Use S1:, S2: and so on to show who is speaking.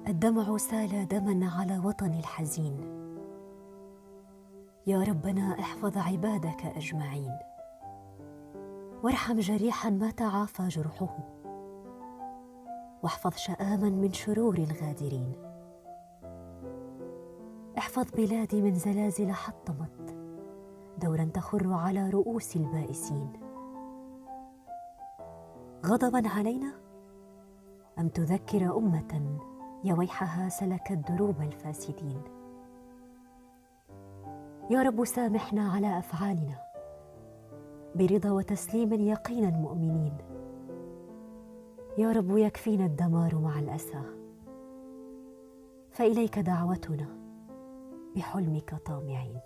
S1: الدمع سال دما على وطني الحزين. يا ربنا احفظ عبادك أجمعين، وارحم جريحا ما تعافى جرحه، واحفظ شآما من شرور الغادرين. احفظ بلادي من زلازل حطمت دورا تخر على رؤوس البائسين. غضبا علينا أم تذكر أمة يا ويحها سلكت دروب الفاسدين. يا رب سامحنا على أفعالنا برضا وتسليم يقينا مؤمنين. يا رب يكفينا الدمار مع الأسى، فإليك دعوتنا بحلمك طامعين.